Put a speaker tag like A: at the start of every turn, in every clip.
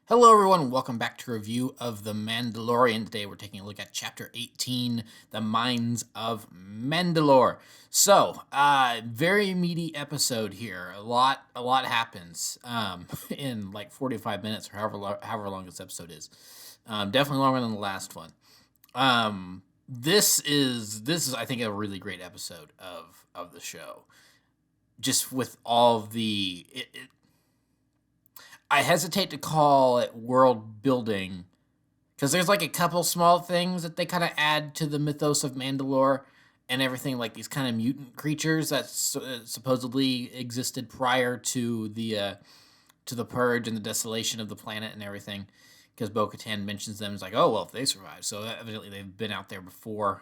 A: Hello, everyone. Welcome back to a review of The Mandalorian. Today, we're taking a look at Chapter 18, The Mines of Mandalore. So, very meaty episode here. A lot happens in like 45 minutes or however long this episode is. Definitely longer than the last one. This is I think a really great episode of the show. Just with all the I hesitate to call it world building because there's like a couple small things that they kind of add to the mythos of Mandalore and everything, like these kind of mutant creatures that supposedly existed prior to the purge and the desolation of the planet and everything. Because Bo-Katan mentions them, it's like, oh well, if they survived, so evidently they've been out there before.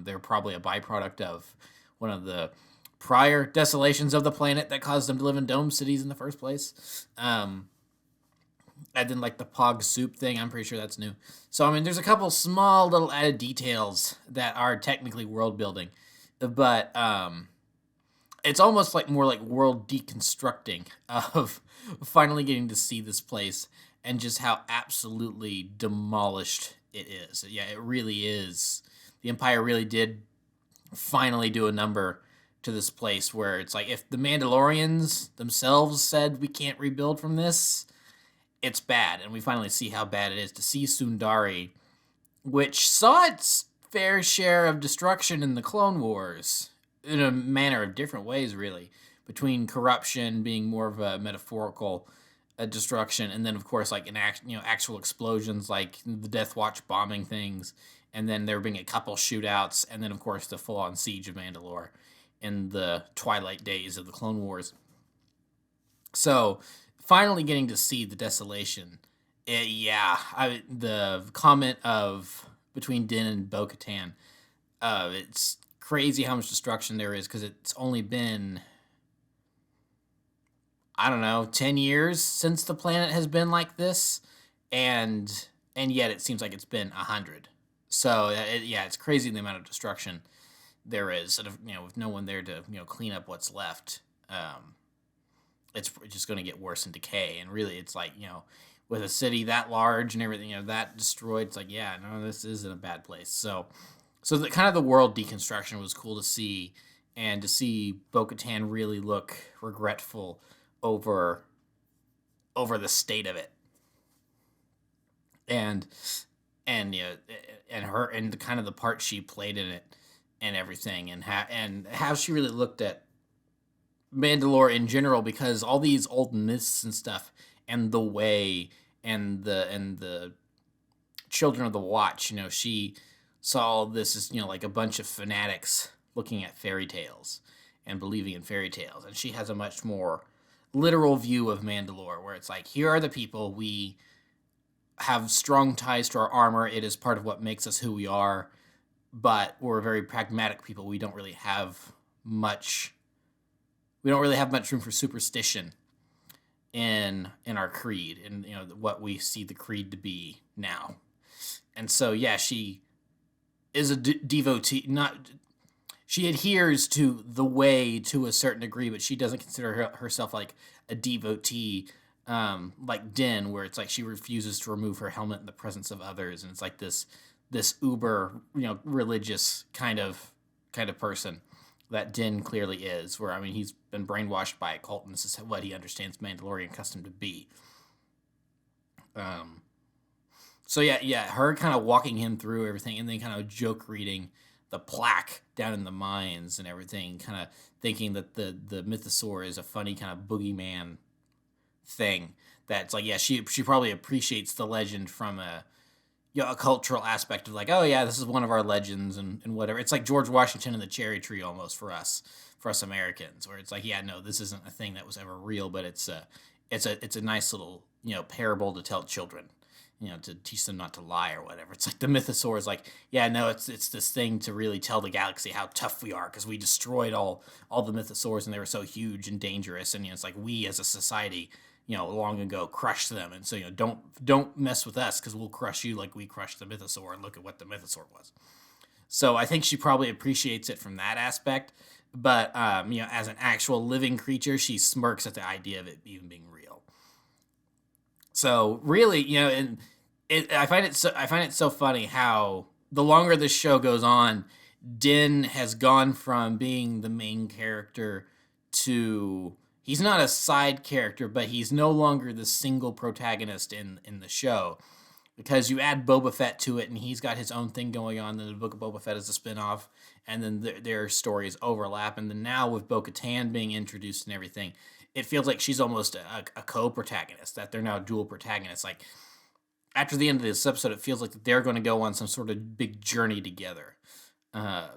A: They're probably a byproduct of one of the prior desolations of the planet that caused them to live in dome cities in the first place. I didn't like the Pog soup thing. I'm pretty sure that's new. So, I mean, there's a couple small little added details that are technically world building. But it's almost like more like world deconstructing of finally getting to see this place and just how absolutely demolished it is. Yeah, it really is. The Empire really did finally do a number to this place where it's like if the Mandalorians themselves said we can't rebuild from this, it's bad, and we finally see how bad it is to see Sundari, which saw its fair share of destruction in the Clone Wars, in a manner of different ways, really, between corruption being more of a metaphorical destruction, and then of course like actual explosions, like the Death Watch bombing things, and then there being a couple shootouts, and then of course the full-on siege of Mandalore in the twilight days of the Clone Wars. So finally getting to see the desolation. The comment of between Din and Bo-Katan, it's crazy how much destruction there is because it's only been, I don't know, 10 years since the planet has been like this, and yet it seems like it's been 100. So it's crazy the amount of destruction there is, and with no one there to clean up what's left. It's just going to get worse in decay. And really, it's like, with a city that large and everything, that destroyed, it's like, yeah, no, this isn't a bad place. So the kind of the world deconstruction was cool to see, and to see Bo-Katan really look regretful over the state of it. And her and the kind of the part she played in it and everything, and how she really looked at Mandalore in general, because all these old myths and stuff, and the Way, and the Children of the Watch, she saw this as like a bunch of fanatics looking at fairy tales and believing in fairy tales, and she has a much more literal view of Mandalore, where it's like, here are the people, we have strong ties to our armor, it is part of what makes us who we are, but we're very pragmatic people. We don't really have much room for superstition in our creed, and what we see the creed to be now. And so she is a devotee. She adheres to the Way to a certain degree, but she doesn't consider herself like a devotee, like Din, where it's like she refuses to remove her helmet in the presence of others, and it's like this uber religious kind of person that Din clearly is, where, I mean, he's been brainwashed by a cult, and this is what he understands Mandalorian custom to be. Her kind of walking him through everything, and then kind of joke reading the plaque down in the mines and everything, kind of thinking that the mythosaur is a funny kind of boogeyman thing. That's like, she probably appreciates the legend from a cultural aspect of like, oh yeah, this is one of our legends and whatever. It's like George Washington and the cherry tree almost for us Americans, where it's like, yeah, no, this isn't a thing that was ever real, but it's a nice little parable to tell children, to teach them not to lie or whatever. It's like the mythosaur is like, yeah, no, it's this thing to really tell the galaxy how tough we are because we destroyed all the mythosaurs and they were so huge and dangerous, and it's like we as a society long ago crushed them, and so don't mess with us because we'll crush you like we crushed the mythosaur, and look at what the mythosaur was. So I think she probably appreciates it from that aspect, but as an actual living creature, she smirks at the idea of it even being real. So really, and I find it so funny how the longer this show goes on, Din has gone from being the main character to he's not a side character, but he's no longer the single protagonist in the show because you add Boba Fett to it, and he's got his own thing going on. Then the Book of Boba Fett is a spinoff, and then their stories overlap. And then now with Bo-Katan being introduced and everything, it feels like she's almost a co-protagonist. That they're now dual protagonists. Like after the end of this episode, it feels like they're going to go on some sort of big journey together. Uh,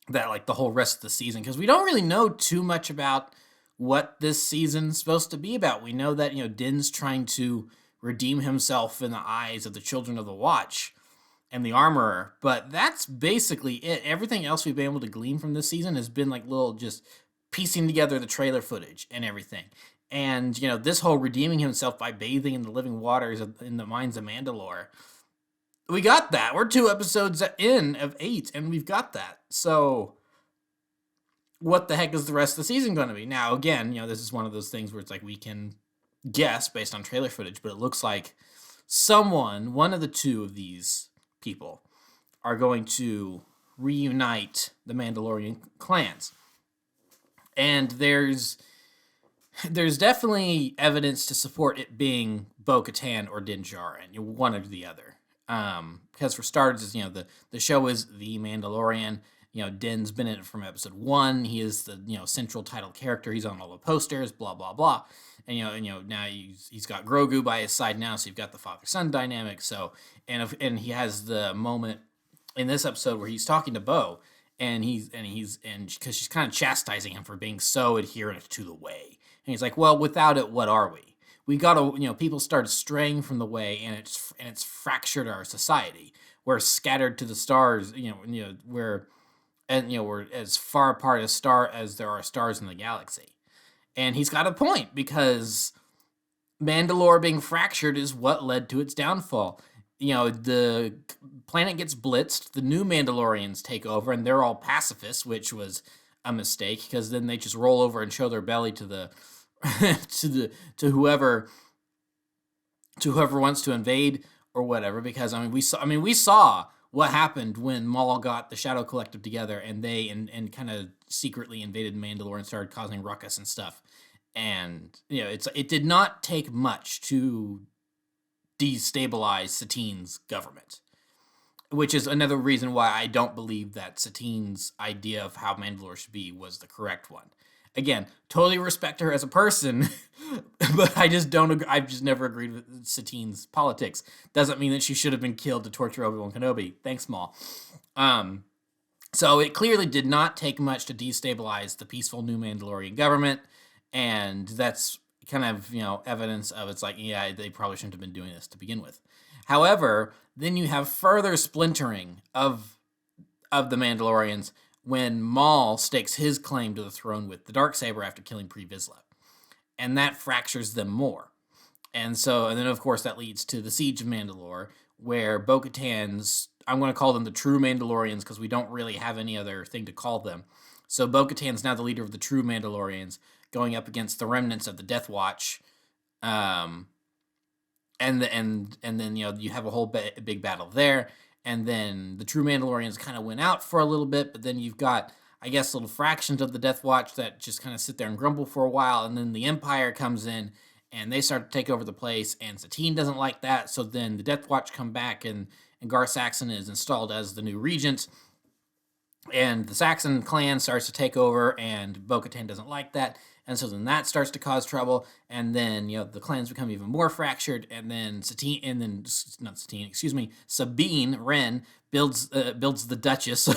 A: that like the whole rest of the season, because we don't really know too much about what this season's supposed to be about. We know that Din's trying to redeem himself in the eyes of the Children of the Watch and the Armorer, but that's basically it. Everything else we've been able to glean from this season has been like little just piecing together the trailer footage and everything. And this whole redeeming himself by bathing in the living waters in the mines of Mandalore, we got that. We're 2 episodes in of 8, and we've got that. So what the heck is the rest of the season going to be? Now, again, this is one of those things where it's like we can guess based on trailer footage, but it looks like one of the 2 of these people, are going to reunite the Mandalorian clans. And there's definitely evidence to support it being Bo-Katan or Din Djarin, one or the other. Because for starters, the show is The Mandalorian. Din's been in it from episode 1. He is the central title character. He's on all the posters. Blah blah blah. And now he's got Grogu by his side now, so you've got the father-son dynamic. So and he has the moment in this episode where he's talking to Bo, and he's because she's kind of chastising him for being so adherent to the way, and he's like, well, without it, what are we? We gotta, people started straying from the way, and it's fractured our society. We're scattered to the stars, we're as far apart as there are stars in the galaxy. And he's got a point, because Mandalore being fractured is what led to its downfall. The planet gets blitzed, the new Mandalorians take over, and they're all pacifists, which was a mistake, because then they just roll over and show their belly to the to whoever wants to invade or whatever. Because we saw what happened when Maul got the Shadow Collective together, and they and kind of secretly invaded Mandalore and started causing ruckus and stuff. And it did not take much to destabilize Satine's government, which is another reason why I don't believe that Satine's idea of how Mandalore should be was the correct one. Again, totally respect her as a person, but I just don't agree. I've just never agreed with Satine's politics. Doesn't mean that she should have been killed to torture Obi-Wan Kenobi. Thanks, Maul. So it clearly did not take much to destabilize the peaceful new Mandalorian government, and that's kind of, evidence of it's like, yeah, they probably shouldn't have been doing this to begin with. However, then you have further splintering of the Mandalorians when Maul stakes his claim to the throne with the Darksaber after killing Pre Vizsla. And that fractures them more. And then, of course, that leads to the Siege of Mandalore, where Bo-Katan's, I'm going to call them the true Mandalorians, because we don't really have any other thing to call them. So Bo-Katan's now the leader of the true Mandalorians, going up against the remnants of the Death Watch. And then, you have a whole big battle there. And then the true Mandalorians kind of went out for a little bit, but then you've got, I guess, little fractions of the Death Watch that just kind of sit there and grumble for a while, and then the Empire comes in, and they start to take over the place, and Satine doesn't like that, so then the Death Watch come back, and Gar Saxon is installed as the new regent, and the Saxon clan starts to take over, and Bo-Katan doesn't like that, and so then that starts to cause trouble, and then the clans become even more fractured, and then Sabine Wren builds the Duchess.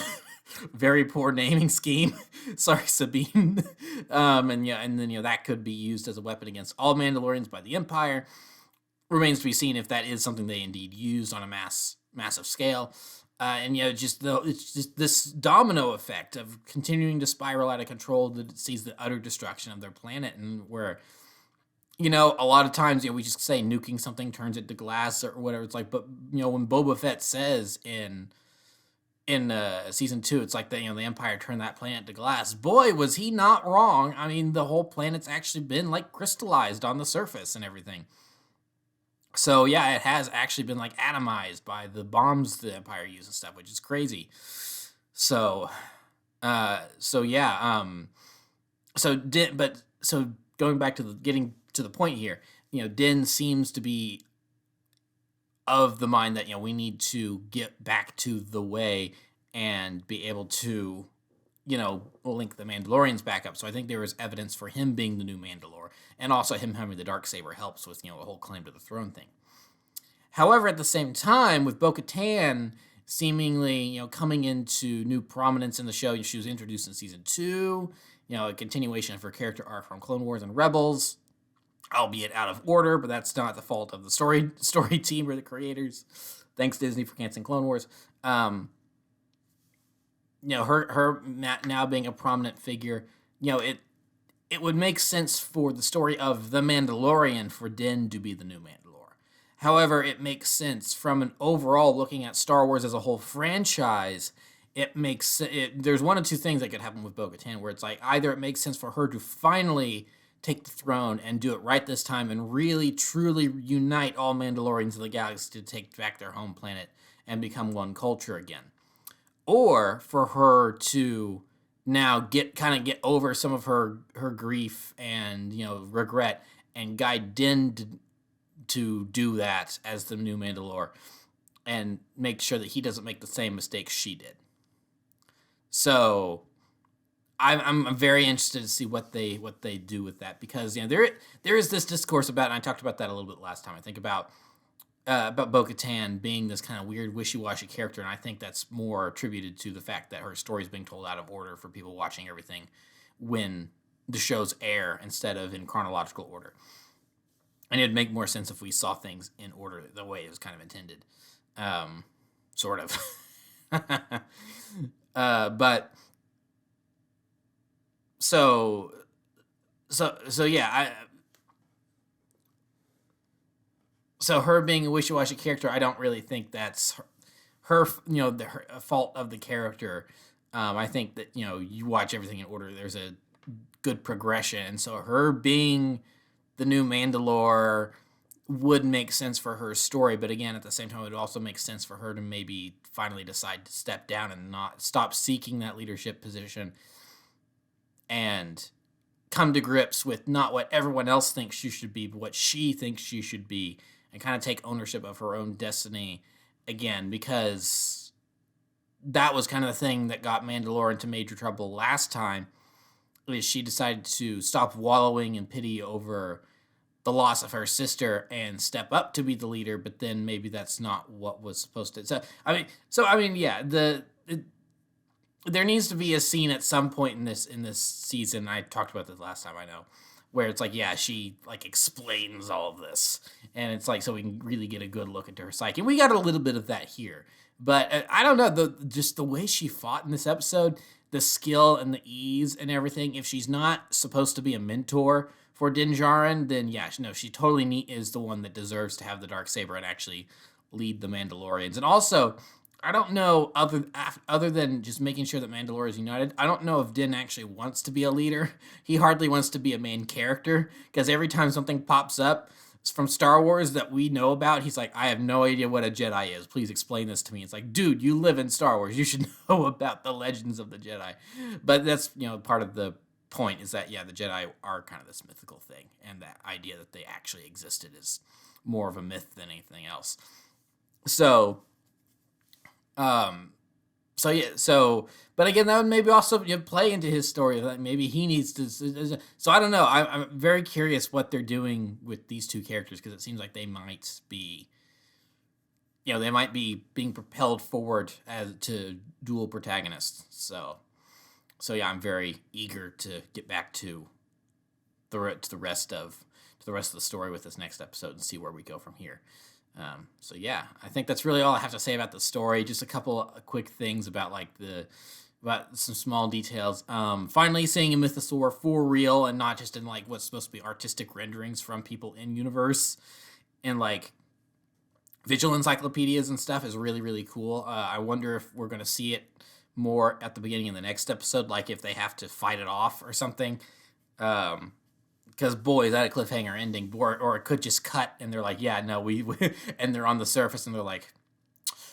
A: Very poor naming scheme. Sorry, Sabine. And then that could be used as a weapon against all Mandalorians by the Empire. Remains to be seen if that is something they indeed used on a massive scale. It's just this domino effect of continuing to spiral out of control that sees the utter destruction of their planet, and where, a lot of times, we just say nuking something turns it to glass or whatever. It's like, but, when Boba Fett says in in season 2, it's like the Empire turned that planet to glass. Boy, was he not wrong. I mean, the whole planet's actually been like crystallized on the surface and everything. So yeah, it has actually been like atomized by the bombs the Empire used and stuff, which is crazy. So, so yeah, so going back to getting to the point here, Din seems to be of the mind that we need to get back to the way and be able to link the Mandalorians back up. So I think there is evidence for him being the new Mandalore, and also him having the Darksaber helps with the whole claim to the throne thing. However, at the same time, with Bo-Katan seemingly coming into new prominence in the show, she was introduced in season 2, a continuation of her character arc from Clone Wars and Rebels, albeit out of order, but that's not the fault of the story team or the creators. Thanks, Disney, for canceling Clone Wars. Her now being a prominent figure, it would make sense for the story of The Mandalorian for Din to be the new Mandalore. However, it makes sense from an overall looking at Star Wars as a whole franchise. There's one of two things that could happen with Bo-Katan, where it's like either it makes sense for her to finally take the throne and do it right this time and really truly unite all Mandalorians of the galaxy to take back their home planet and become one culture again, or for her to now get over some of her grief and regret and guide Din to do that as the new Mandalore and make sure that he doesn't make the same mistakes she did. So I'm very interested to see what they do with that, because there is this discourse about, and I talked about that a little bit last time, I think, about Bo-Katan being this kind of weird wishy-washy character, and I think that's more attributed to the fact that her story is being told out of order for people watching everything when the shows air instead of in chronological order. And it'd make more sense if we saw things in order the way it was kind of intended. Sort of. But so yeah, so her being a wishy-washy character, I don't really think that's her fault of the character. I think that you watch everything in order, there's a good progression, and so her being the new Mandalore would make sense for her story, but again, at the same time, it would also make sense for her to maybe finally decide to step down and not stop seeking that leadership position and come to grips with not what everyone else thinks she should be, but what she thinks she should be, and kind of take ownership of her own destiny again, because that was kind of the thing that got Mandalore into major trouble last time, is she decided to stop wallowing in pity over the loss of her sister and step up to be the leader, but then maybe that's not what was supposed to. Yeah, there needs to be a scene at some point in this season. I talked about this last time, I know, where it's like, yeah, she like explains all of this, and it's like, so we can really get a good look into her psyche. And we got a little bit of that here, but I don't know, just the way she fought in this episode, the skill and the ease and everything. If she's not supposed to be a mentor for Din Djarin, then yeah, no, she totally is the one that deserves to have the Darksaber and actually lead the Mandalorians. And also, I don't know, other than just making sure that Mandalore is united, I don't know if Din actually wants to be a leader. He hardly wants to be a main character, because every time something pops up from Star Wars that we know about, he's like, I have no idea what a Jedi is. Please explain this to me. It's like, dude, you live in Star Wars. You should know about the legends of the Jedi. But that's, part of the point, is that, yeah, the Jedi are kind of this mythical thing, and that idea that they actually existed is more of a myth than anything else. So but again, that would maybe also play into his story, that maybe he needs to. So I don't know. I'm very curious what they're doing with these two characters, because it seems like they might be, they might be being propelled forward as to dual protagonists. So yeah, I'm very eager to get back to the rest of the story with this next episode and see where we go from here. So yeah, I think that's really all I have to say about the story. Just a couple of quick things about about some small details. Finally seeing a mythosaur for real, and not just in what's supposed to be artistic renderings from people in universe. And visual encyclopedias and stuff is really, really cool. I wonder if we're going to see it more at the beginning of the next episode, like if they have to fight it off or something. Because boy, is that a cliffhanger ending, or it could just cut and they're like, yeah, no, we and they're on the surface and they're like,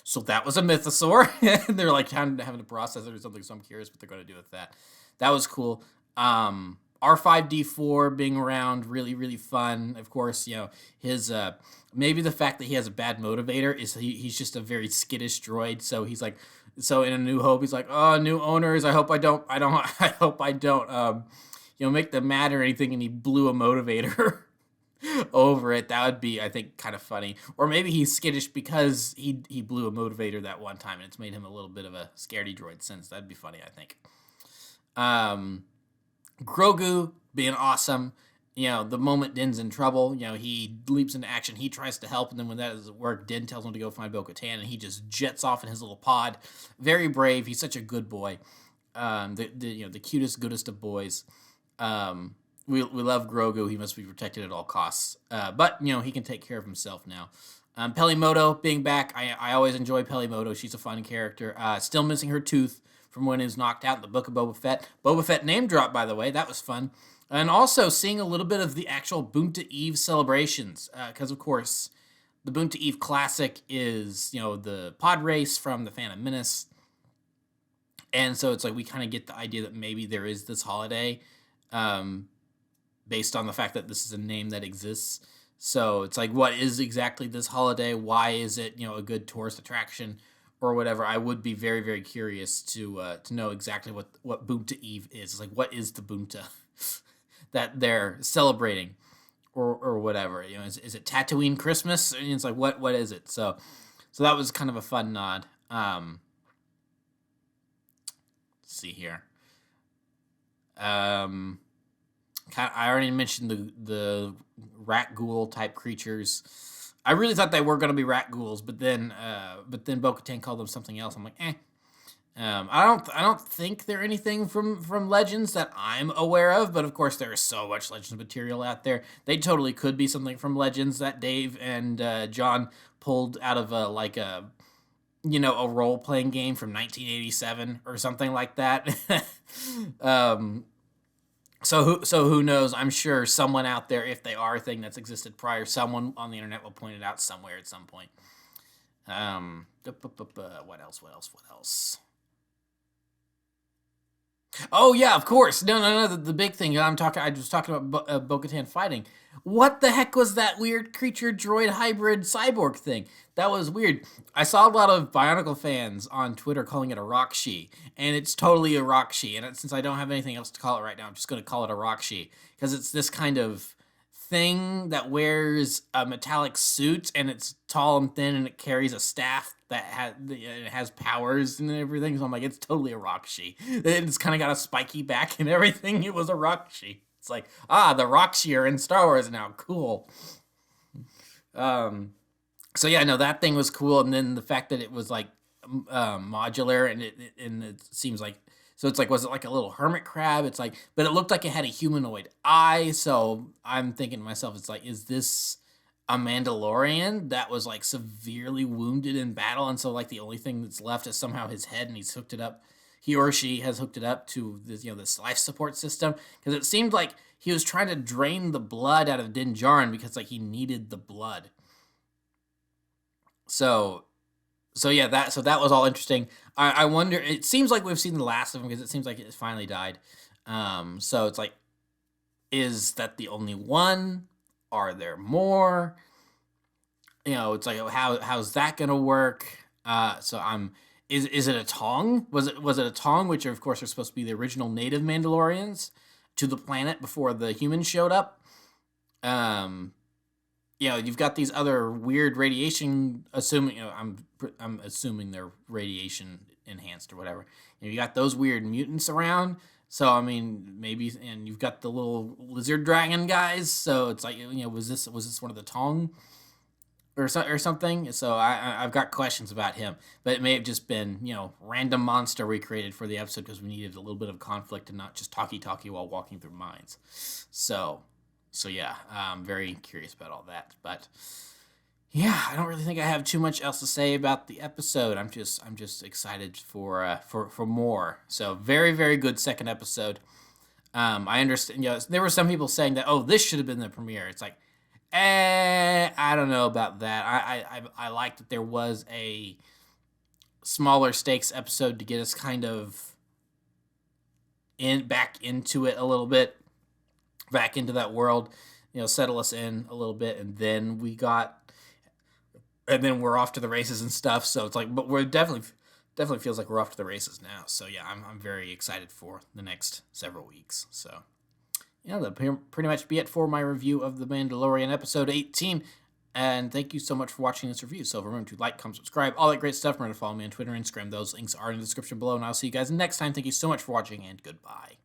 A: so that was a mythosaur, and they're like having to process it or something. So I'm curious what they're going to do with that. That was cool. R5D4 being around, really, really fun. Of course, his maybe the fact that he has a bad motivator is he's just a very skittish droid. So he's like, so in A New Hope, he's like, oh, new owners, I hope I don't, I hope I don't, make them mad or anything. And he blew a motivator over it. That would be, I think, kind of funny. Or maybe he's skittish because he blew a motivator that one time and it's made him a little bit of a scaredy droid since. That'd be funny, I think. Grogu being awesome. The moment Din's in trouble, he leaps into action. He tries to help, and then when that doesn't work, Din tells him to go find Bo-Katan, and he just jets off in his little pod. Very brave. He's such a good boy. The cutest, goodest of boys. We love Grogu. He must be protected at all costs. But he can take care of himself now. Pelimoto being back. I always enjoy Pelimoto. She's a fun character. Still missing her tooth from when he was knocked out in the Book of Boba Fett. Boba Fett name drop, by the way. That was fun. And also seeing a little bit of the actual Boonta Eve celebrations. Because, of course, the Boonta Eve Classic is, the pod race from the Phantom Menace. And so it's like we kind of get the idea that maybe there is this holiday based on the fact that this is a name that exists. So it's like, what is exactly this holiday? Why is it, a good tourist attraction or whatever? I would be very, very curious to know exactly what Boonta Eve is. It's like, what is the Boonta that they're celebrating or whatever? Is it Tatooine Christmas? And it's like, what is it? So that was kind of a fun nod. Let's see here. I already mentioned the rat ghoul type creatures. I really thought they were going to be rat ghouls, but then Bo-Katan called them something else. I'm like, eh. I don't think they're anything from Legends that I'm aware of, but of course there is so much Legends material out there. They totally could be something from Legends that Dave and John pulled out of a role playing game from 1987 or something like that. So who knows? I'm sure someone out there, if they are a thing that's existed prior, someone on the internet will point it out somewhere at some point. What else? Oh yeah, of course. No. The big thing I was talking about Bo-Katan fighting. What the heck was that weird creature droid hybrid cyborg thing? That was weird. I saw a lot of Bionicle fans on Twitter calling it a Rockshi, and it's totally a Rockshi. And since I don't have anything else to call it right now, I'm just going to call it a Rockshi because it's this kind of thing that wears a metallic suit, and it's tall and thin, and it carries a staff that has powers and everything. So I'm like, it's totally a Rockshi. It's kind of got a spiky back and everything. It was a Rockshi. It's like, the Rockshi are in Star Wars now. Cool. So yeah, no, that thing was cool, and then the fact that it was like modular, and it seems like, so it's like, was it like a little hermit crab? It's like, but it looked like it had a humanoid eye. So I'm thinking to myself, it's like, is this a Mandalorian that was like severely wounded in battle, and so like the only thing that's left is somehow his head, and he's hooked it up. He or she has hooked it up to this, this life support system, because it seemed like he was trying to drain the blood out of Din Djarin because like he needed the blood. So that was all interesting. I wonder. It seems like we've seen the last of him because it seems like it finally died. So it's like, is that the only one? Are there more? It's like, how's that gonna work? Is it a Tong? Was it a Tong, which of course are supposed to be the original native Mandalorians to the planet before the humans showed up? You've got these other weird radiation, assuming, I'm assuming they're radiation enhanced or whatever. You got those weird mutants around. So, I mean, maybe, and you've got the little lizard dragon guys. So it's like, was this one of the Tong or something? So I've got questions about him, but it may have just been, random monster we created for the episode because we needed a little bit of conflict and not just talkie while walking through mines. So yeah, I'm very curious about all that. But yeah, I don't really think I have too much else to say about the episode. I'm just excited for more. So very very good second episode. I understand. There were some people saying that, oh, this should have been the premiere. It's like, I don't know about that. I like that there was a smaller stakes episode to get us kind of back into it a little bit, back into that world, settle us in a little bit, and then we're off to the races and stuff. So it's like, but we're definitely feels like we're off to the races now. So yeah, I'm very excited for the next several weeks. So that'll pretty much be it for my review of The Mandalorian episode 18. And thank you so much for watching this review. So remember to like, comment, subscribe, all that great stuff. Remember to follow me on Twitter and Instagram. Those links are in the description below. And I'll see you guys next time. Thank you so much for watching, and goodbye.